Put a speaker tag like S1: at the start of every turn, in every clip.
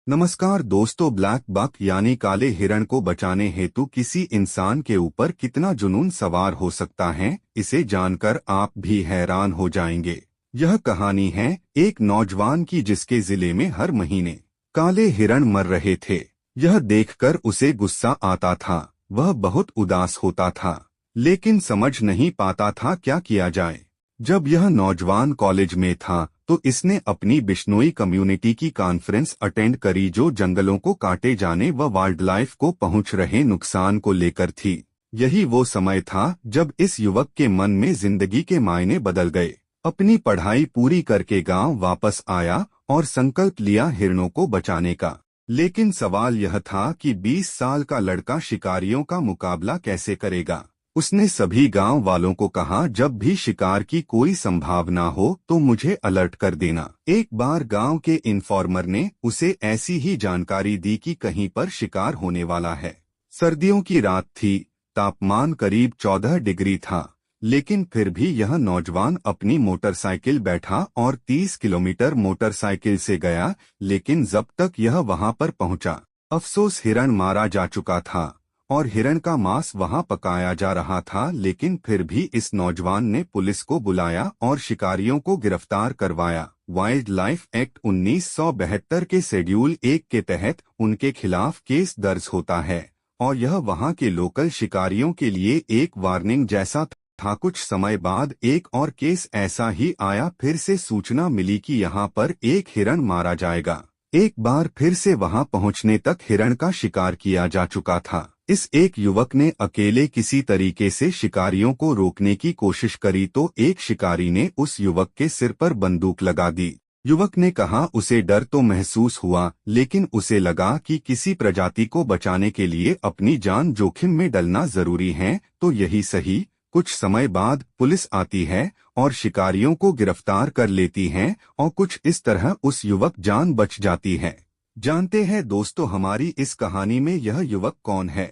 S1: नमस्कार दोस्तों, black buck यानी काले हिरण को बचाने हेतु किसी इंसान के ऊपर कितना जुनून सवार हो सकता है, इसे जानकर आप भी हैरान हो जाएंगे। यह कहानी है एक नौजवान की जिसके जिले में हर महीने काले हिरण मर रहे थे। यह देखकर उसे गुस्सा आता था, वह बहुत उदास होता था, लेकिन समझ नहीं पाता था क्या किया जाए। जब यह नौजवान कॉलेज में था तो इसने अपनी बिश्नोई कम्युनिटी की कॉन्फ्रेंस अटेंड करी, जो जंगलों को काटे जाने व वाइल्ड लाइफ को पहुंच रहे नुकसान को लेकर थी। यही वो समय था जब इस युवक के मन में जिंदगी के मायने बदल गए। अपनी पढ़ाई पूरी करके गांव वापस आया और संकल्प लिया हिरणों को बचाने का। लेकिन सवाल यह था कि 20 साल का लड़का शिकारियों का मुकाबला कैसे करेगा। उसने सभी गांव वालों को कहा, जब भी शिकार की कोई संभावना हो तो मुझे अलर्ट कर देना। एक बार गांव के इन्फॉर्मर ने उसे ऐसी ही जानकारी दी कि कहीं पर शिकार होने वाला है। सर्दियों की रात थी, तापमान करीब 14 डिग्री था, लेकिन फिर भी यह नौजवान अपनी मोटरसाइकिल बैठा और 30 किलोमीटर मोटरसाइकिल से गया। लेकिन जब तक यह वहां पर पहुंचा, अफसोस हिरण मारा जा चुका था और हिरण का मांस वहां पकाया जा रहा था। लेकिन फिर भी इस नौजवान ने पुलिस को बुलाया और शिकारियों को गिरफ्तार करवाया। वाइल्ड लाइफ एक्ट 1972 के शेड्यूल 1 के तहत उनके खिलाफ केस दर्ज होता है और यह वहां के लोकल शिकारियों के लिए एक वार्निंग जैसा था। कुछ समय बाद एक और केस ऐसा ही आया। फिर से सूचना मिली कि यहाँ पर एक हिरण मारा जाएगा। एक बार फिर से वहां पहुंचने तक हिरण का शिकार किया जा चुका था। इस एक युवक ने अकेले किसी तरीके से शिकारियों को रोकने की कोशिश करी तो एक शिकारी ने उस युवक के सिर पर बंदूक लगा दी। युवक ने कहा उसे डर तो महसूस हुआ, लेकिन उसे लगा कि किसी प्रजाति को बचाने के लिए अपनी जान जोखिम में डालना जरूरी है, तो यही सही। कुछ समय बाद पुलिस आती है और शिकारियों को गिरफ्तार कर लेती है और कुछ इस तरह उस युवक जान बच जाती है। जानते हैं दोस्तों, हमारी इस कहानी में यह युवक कौन है?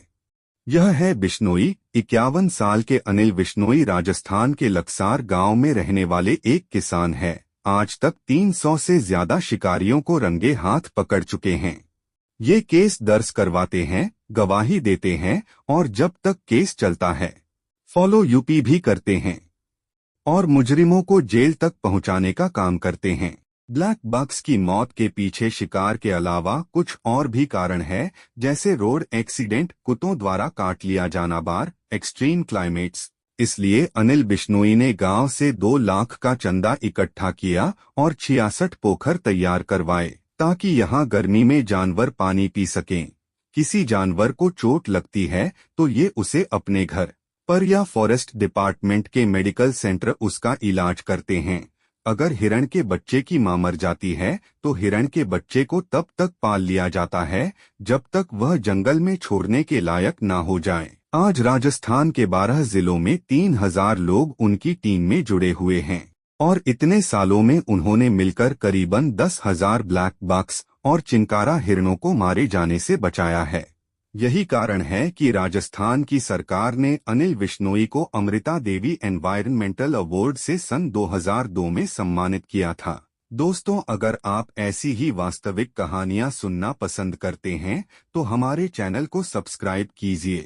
S1: यह है बिश्नोई। 51 साल के अनिल बिश्नोई राजस्थान के लक्सार गांव में रहने वाले एक किसान है। आज तक 300 से ज्यादा शिकारियों को रंगे हाथ पकड़ चुके हैं। ये केस दर्ज करवाते हैं, गवाही देते हैं और जब तक केस चलता है फॉलो यूपी भी करते हैं और मुजरिमों को जेल तक पहुंचाने का काम करते हैं। ब्लैक बक्स की मौत के पीछे शिकार के अलावा कुछ और भी कारण है, जैसे रोड एक्सीडेंट, कुत्तों द्वारा काट लिया जाना, बार एक्सट्रीम क्लाइमेट्स। इसलिए अनिल बिश्नोई ने गांव से 2 लाख का चंदा इकट्ठा किया और 66 पोखर तैयार करवाए ताकि यहां गर्मी में जानवर पानी पी सकें। किसी जानवर को चोट लगती है तो ये उसे अपने घर पर या फॉरेस्ट डिपार्टमेंट के मेडिकल सेंटर उसका इलाज करते हैं। अगर हिरण के बच्चे की मां मर जाती है तो हिरण के बच्चे को तब तक पाल लिया जाता है जब तक वह जंगल में छोड़ने के लायक ना हो जाए। आज राजस्थान के 12 जिलों में 3000 लोग उनकी टीम में जुड़े हुए हैं और इतने सालों में उन्होंने मिलकर करीबन 10,000 ब्लैक बक्स और चिंकारा हिरणों को मारे जाने से बचाया है। यही कारण है कि राजस्थान की सरकार ने अनिल बिश्नोई को अमृता देवी एनवायरमेंटल अवार्ड से सन 2002 में सम्मानित किया था। दोस्तों, अगर आप ऐसी ही वास्तविक कहानियां सुनना पसंद करते हैं तो हमारे चैनल को सब्सक्राइब कीजिए।